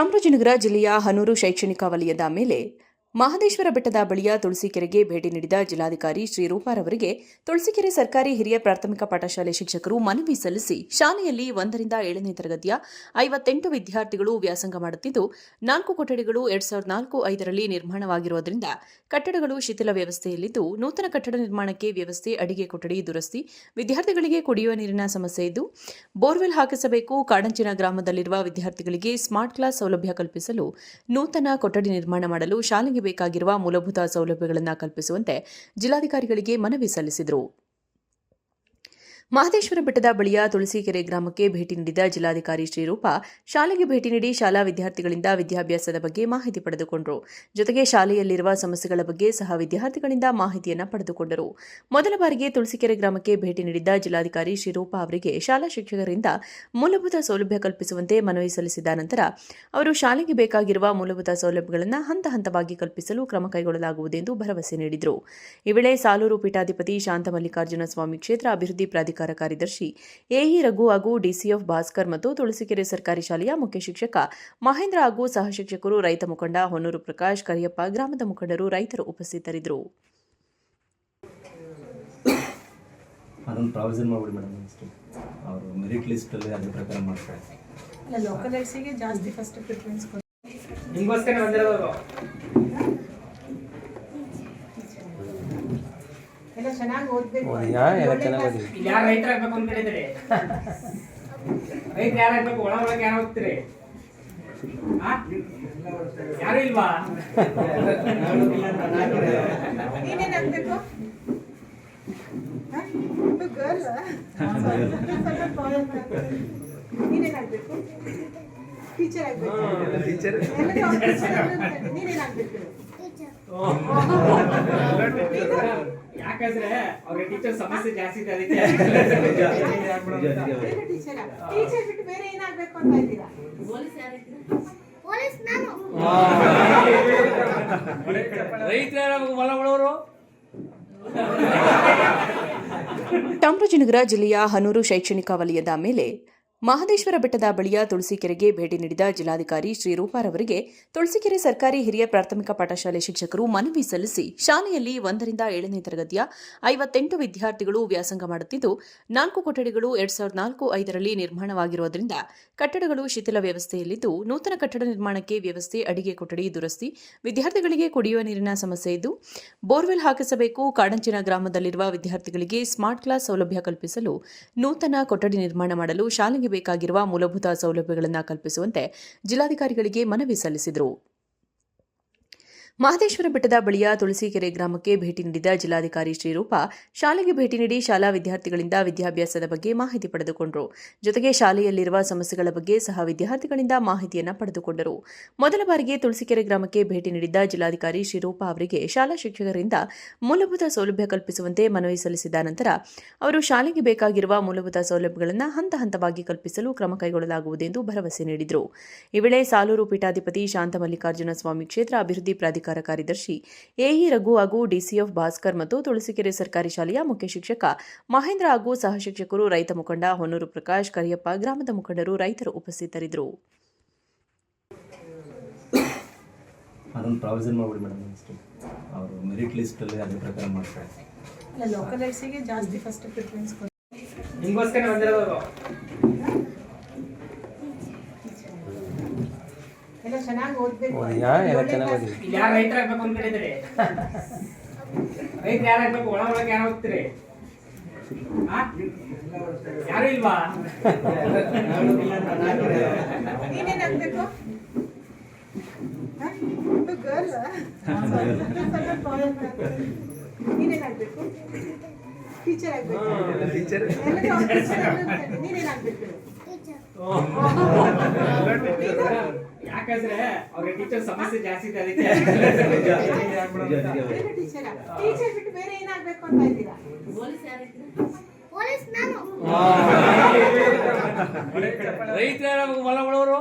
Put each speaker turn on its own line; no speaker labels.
ಚಾಮರಾಜನಗರ ಜಿಲ್ಲೆಯ ಹನೂರು ಶೈಕ್ಷಣಿಕ ವಲಯದ ಮೇಲೆ ಮಹದೇಶ್ವರ ಬೆಟ್ಟದ ಬಳಿಯ ತುಳಸಿಕೆರೆಗೆ ಭೇಟಿ ನೀಡಿದ ಜಿಲ್ಲಾಧಿಕಾರಿ ಶ್ರೀರೂಪಾರವರಿಗೆ ತುಳಸಿಕೆರೆ ಸರ್ಕಾರಿ ಹಿರಿಯ ಪ್ರಾಥಮಿಕ ಪಾಠಶಾಲೆ ಶಿಕ್ಷಕರು ಮನವಿ ಸಲ್ಲಿಸಿ ಶಾಲೆಯಲ್ಲಿ 1ರಿಂದ 7ನೇ ತರಗತಿಯ 58 ವಿದ್ಯಾರ್ಥಿಗಳು ವ್ಯಾಸಂಗ ಮಾಡುತ್ತಿದ್ದು 4 ಕೊಠಡಿಗಳು 2004-05ರಲ್ಲಿ ನಿರ್ಮಾಣವಾಗಿರುವುದರಿಂದ ಕಟ್ಟಡಗಳು ಶಿಥಿಲ ವ್ಯವಸ್ಥೆಯಲ್ಲಿದ್ದು ನೂತನ ಕಟ್ಟಡ ನಿರ್ಮಾಣಕ್ಕೆ ವ್ಯವಸ್ಥೆ ಅಡಿಗೆ ಕೊಠಡಿ ದುರಸ್ತಿ ವಿದ್ಯಾರ್ಥಿಗಳಿಗೆ ಕುಡಿಯುವ ನೀರಿನ ಸಮಸ್ಯೆ ಇದ್ದು ಬೋರ್ವೆಲ್ ಹಾಕಿಸಬೇಕು ಕಾಡಂಚಿನ ಗ್ರಾಮದಲ್ಲಿರುವ ವಿದ್ಯಾರ್ಥಿಗಳಿಗೆ ಸ್ಮಾರ್ಟ್ ಕ್ಲಾಸ್ ಸೌಲಭ್ಯ ಕಲ್ಪಿಸಲು ನೂತನ ಕೊಠಡಿ ನಿರ್ಮಾಣ ಮಾಡಲು ಶಾಲೆಗೆ ಬೇಕಾಗಿರುವ ಮೂಲಭೂತ ಸೌಲಭ್ಯಗಳನ್ನು ಕಲ್ಪಿಸುವಂತೆ ಜಿಲ್ಲಾಧಿಕಾರಿಗಳಿಗೆ ಮನವಿ ಸಲ್ಲಿಸಿದರು. ಮಹದೇಶ್ವರ ಬೆಟ್ಟದ ಬಳಿಯ ತುಳಸಿಕೆರೆ ಗ್ರಾಮಕ್ಕೆ ಭೇಟಿ ನೀಡಿದ ಜಿಲ್ಲಾಧಿಕಾರಿ ಶ್ರೀರೂಪ ಶಾಲೆಗೆ ಭೇಟಿ ನೀಡಿ ಶಾಲಾ ವಿದ್ಯಾರ್ಥಿಗಳಿಂದ ವಿದ್ಯಾಭ್ಯಾಸದ ಬಗ್ಗೆ ಮಾಹಿತಿ ಪಡೆದುಕೊಂಡರು. ಜೊತೆಗೆ ಶಾಲೆಯಲ್ಲಿರುವ ಸಮಸ್ಯೆಗಳ ಬಗ್ಗೆ ಸಹ ವಿದ್ಯಾರ್ಥಿಗಳಿಂದ ಮಾಹಿತಿಯನ್ನು ಪಡೆದುಕೊಂಡರು. ಮೊದಲ ಬಾರಿಗೆ ತುಳಸಿಕೆರೆ ಗ್ರಾಮಕ್ಕೆ ಭೇಟಿ ನೀಡಿದ್ದ ಜಿಲ್ಲಾಧಿಕಾರಿ ಶ್ರೀರೂಪ ಅವರಿಗೆ ಶಾಲಾ ಶಿಕ್ಷಕರಿಂದ ಮೂಲಭೂತ ಸೌಲಭ್ಯ ಕಲ್ಪಿಸುವಂತೆ ಮನವಿ ಸಲ್ಲಿಸಿದ ನಂತರ ಅವರು ಶಾಲೆಗೆ ಬೇಕಾಗಿರುವ ಮೂಲಭೂತ ಸೌಲಭ್ಯಗಳನ್ನು ಹಂತ ಹಂತವಾಗಿ ಕಲ್ಪಿಸಲು ಕ್ರಮ ಕೈಗೊಳ್ಳಲಾಗುವುದೆಂದು ಭರವಸೆ ನೀಡಿದರು. ಈ ವೇಳೆ ಸಾಲೂರು ಪೀಠಾಧಿಪತಿ ಶಾಂತ ಮಲ್ಲಿಕಾರ್ಜುನ ಸ್ವಾಮಿ ಕ್ಷೇತ್ರ ಅಭಿವೃದ್ಧಿ ಪ್ರಾಧಿಕಾರ ಕಾರ್ಯದರ್ಶಿ ಎಇ ರಘು ಹಾಗೂ ಡಿಸಿಎಫ್ ಭಾಸ್ಕರ್ ಮತ್ತು ತುಳಸಿಕೆರೆ ಸರ್ಕಾರಿ ಶಾಲೆಯ ಮುಖ್ಯ ಶಿಕ್ಷಕ ಮಹೇಂದ್ರ ಹಾಗೂ ಸಹ ಶಿಕ್ಷಕರು, ರೈತ ಮುಖಂಡ ಹೊನ್ನೂರು ಪ್ರಕಾಶ್, ಕರಿಯಪ್ಪ, ಗ್ರಾಮದ ಮುಖಂಡರು, ರೈತರು ಉಪಸ್ಥಿತರಿದ್ದರು.
ಅದೊಂದು ಪ್ರಾವಿಷನ್ ಮಾಡ್ಬಿಡಿ ಮೇಡಮ್, ಅಷ್ಟೇ ಅವರು ಮೆರಿಟ್ ಲಿಸ್ಟ್ ಅಲ್ಲಿ ಅದ್ರ ಪ್ರಕಾರ ಮಾಡ್ತಾರೆ.
ಅಲ್ಲ, ಲೋಕಲ್ ಐಸಿಗೆ ಜಾಸ್ತಿ ಫಸ್ಟ್ ಪ್ರಿಫರೆನ್ಸ್ ಕೊಡ್ತಾರೆ.
ನಿಮಗೋಸ್ಕರ ಬಂದಿರೋದು
ಎಲ್ಲ ಚೆನ್ನಾಗಿ ಓದಬೇಕು.
ಯಾರು ರೈತರಾಗಬೇಕು ಅಂತ ಹೇಳಿದ್ರಿ? ರೈತ ಯಾರಾಗಬೇಕು? ಒಳಗೆ ಯಾರು ಹೋಗ್ತೀರಿ? ಯಾರು ಇಲ್ವಾ?
ನೀನೇನಾಗಬೇಕು? ನೀನೇನಾಗಬೇಕು? ಟೀಚರ್ ಆಗಬೇಕು. ನೀನೇನಾಗಬೇಕು?
ಯಾಕಂದ್ರೆ ಅವ್ರಿಗೆ ಟೀಚರ್ ಸಮಸ್ಯೆ ಜಾಸ್ತಿ ಇದೆ, ಅದಕ್ಕೆ
ಟೀಚರ್ ಬಿಟ್ಟು ಬೇರೆ ಏನಾಗಬೇಕು ಅಂತ ಇದ್ದೀರಾ?
ರೈತರ ಮಲಗಳವರು.
ಚಾಮರಾಜನಗರ ಜಿಲ್ಲೆಯ ಹನೂರು ಶೈಕ್ಷಣಿಕ ವಲಯದ ಮೇಲೆ ಮಹದೇಶ್ವರ ಬೆಟ್ಟದ ಬಳಿಯ ತುಳಸಿಕೆರೆಗೆ ಭೇಟಿ ನೀಡಿದ ಜಿಲ್ಲಾಧಿಕಾರಿ ಶ್ರೀರೂಪಾರವರಿಗೆ ತುಳಸಿಕೆರೆ ಸರ್ಕಾರಿ ಹಿರಿಯ ಪ್ರಾಥಮಿಕ ಪಾಠಶಾಲೆ ಶಿಕ್ಷಕರು ಮನವಿ ಸಲ್ಲಿಸಿ ಶಾಲೆಯಲ್ಲಿ 1ರಿಂದ 7ನೇ ತರಗತಿಯ 58 ವಿದ್ಯಾರ್ಥಿಗಳು ವ್ಯಾಸಂಗ ಮಾಡುತ್ತಿದ್ದು 4 ಕೊಠಡಿಗಳು 2004-05ರಲ್ಲಿ ನಿರ್ಮಾಣವಾಗಿರುವುದರಿಂದ ಕಟ್ಟಡಗಳು ಶಿಥಿಲ ವ್ಯವಸ್ಥೆಯಲ್ಲಿದ್ದು ನೂತನ ಕಟ್ಟಡ ನಿರ್ಮಾಣಕ್ಕೆ ವ್ಯವಸ್ಥೆ ಅಡಿಗೆ ಕೊಠಡಿ ದುರಸ್ತಿ ವಿದ್ಯಾರ್ಥಿಗಳಿಗೆ ಕುಡಿಯುವ ನೀರಿನ ಸಮಸ್ಯೆ ಇದ್ದು ಬೋರ್ವೆಲ್ ಹಾಕಿಸಬೇಕು ಕಾಡಂಚಿನ ಗ್ರಾಮದಲ್ಲಿರುವ ವಿದ್ಯಾರ್ಥಿಗಳಿಗೆ ಸ್ಮಾರ್ಟ್ ಕ್ಲಾಸ್ ಸೌಲಭ್ಯ ಕಲ್ಪಿಸಲು ನೂತನ ಕೊಠಡಿ ನಿರ್ಮಾಣ ಮಾಡಲು ಶಾಲೆಗೆ ಬೇಕಾಗಿರುವ ಮೂಲಭೂತ ಸೌಲಭ್ಯಗಳನ್ನು ಕಲ್ಪಿಸುವಂತೆ ಜಿಲ್ಲಾಧಿಕಾರಿಗಳಿಗೆ ಮನವಿ ಸಲ್ಲಿಸಿದರು. ಮಹದೇಶ್ವರ ಬೆಟ್ಟದ ಬಳಿಯ ತುಳಸಿಕೆರೆ ಗ್ರಾಮಕ್ಕೆ ಭೇಟಿ ನೀಡಿದ ಜಿಲ್ಲಾಧಿಕಾರಿ ಶ್ರೀರೂಪ ಶಾಲೆಗೆ ಭೇಟಿ ನೀಡಿ ಶಾಲಾ ವಿದ್ಯಾರ್ಥಿಗಳಿಂದ ವಿದ್ಯಾಭ್ಯಾಸದ ಬಗ್ಗೆ ಮಾಹಿತಿ ಪಡೆದುಕೊಂಡರು. ಜೊತೆಗೆ ಶಾಲೆಯಲ್ಲಿರುವ ಸಮಸ್ಯೆಗಳ ಬಗ್ಗೆ ಸಹ ವಿದ್ಯಾರ್ಥಿಗಳಿಂದ ಮಾಹಿತಿಯನ್ನು ಪಡೆದುಕೊಂಡರು. ಮೊದಲ ಬಾರಿಗೆ ತುಳಸಿಕೆರೆ ಗ್ರಾಮಕ್ಕೆ ಭೇಟಿ ನೀಡಿದ್ದ ಜಿಲ್ಲಾಧಿಕಾರಿ ಶ್ರೀರೂಪ ಅವರಿಗೆ ಶಾಲಾ ಶಿಕ್ಷಕರಿಂದ ಮೂಲಭೂತ ಸೌಲಭ್ಯ ಕಲ್ಪಿಸುವಂತೆ ಮನವಿ ಸಲ್ಲಿಸಿದ ನಂತರ ಅವರು ಶಾಲೆಗೆ ಬೇಕಾಗಿರುವ ಮೂಲಭೂತ ಸೌಲಭ್ಯಗಳನ್ನು ಹಂತ ಹಂತವಾಗಿ ಕಲ್ಪಿಸಲು ಕ್ರಮ ಕೈಗೊಳ್ಳಲಾಗುವುದೆಂದು ಭರವಸೆ ನೀಡಿದರು. ಈ ವೇಳೆ ಸಾಲೂರು ಪೀಠಾಧಿಪತಿ ಶಾಂತ ಮಲ್ಲಿಕಾರ್ಜುನ ಸ್ವಾಮಿ ಕ್ಷೇತ್ರ ಅಭಿವೃದ್ಧಿ ಪ್ರಾಧಿಕಾರ ಕಾರ್ಯದರ್ಶಿ ಎಇ ರಘು ಹಾಗೂ ಡಿಸಿಎಫ್ ಭಾಸ್ಕರ್ ಮತ್ತು ತುಳಸಿಕೆರೆ ಸರ್ಕಾರಿ ಶಾಲೆಯ ಮುಖ್ಯ ಶಿಕ್ಷಕ ಮಹೇಂದ್ರ ಹಾಗೂ ಸಹ ಶಿಕ್ಷಕರು, ರೈತ ಮುಖಂಡ ಹೊನ್ನೂರು ಪ್ರಕಾಶ್, ಕರಿಯಪ್ಪ, ಗ್ರಾಮದ ಮುಖಂಡರು, ರೈತರು ಉಪಸ್ಥಿತರಿದ್ದರು.
ಅದೊಂದು ಪ್ರಾವಿಷನ್ ಮಾಡ್ಬಿಡಿ ಮೇಡಮ್, ಅಷ್ಟೇ ಅವರು ಮೆರಿಟ್ ಲಿಸ್ಟ್ ಅಲ್ಲಿ ಅದ್ರ ಪ್ರಕಾರ ಮಾಡ್ತಾರೆ.
ಅಲ್ಲ, ಲೋಕಲ್ ಐಸಿಗೆ ಜಾಸ್ತಿ ಫಸ್ಟ್ ಪ್ರಿಫರೆನ್ಸ್ ಕೊಡ್ತಾರೆ.
ನಿಮಗೋಸ್ಕರ ಬಂದಿರೋದು.
ಎಲ್ಲ ಚೆನ್ನಾಗಿ ಓದಬೇಕು.
ಯಾರು ರೈತರಾಗಬೇಕು ಅಂತ ಹೇಳಿದ್ರಿ? ರೈತ ಯಾರಾಗಬೇಕು? ಒಳಗೆ ಯಾರು ಹೋಗ್ತೀರಿ? ಯಾರು ಇಲ್ವಾ?
ನೀನೇನಾಗಬೇಕು? ನೀನೇನಾಗಬೇಕು? ಟೀಚರ್ ಆಗಬೇಕು. ನೀನೇನಾಗಬೇಕು?
ಯಾಕಂದ್ರೆ ಅವ್ರಿಗೆ ಟೀಚರ್ ಸಮಸ್ಯೆ ಜಾಸ್ತಿ ಇದೆ, ಅದಕ್ಕೆ
ಟೀಚರ್ ಬಿಟ್ಟು ಬೇರೆ ಏನಾಗಬೇಕು ಅಂತ ಇದ್ದೀರಾ?
ರೈತರ ಮಲಗಳವರು.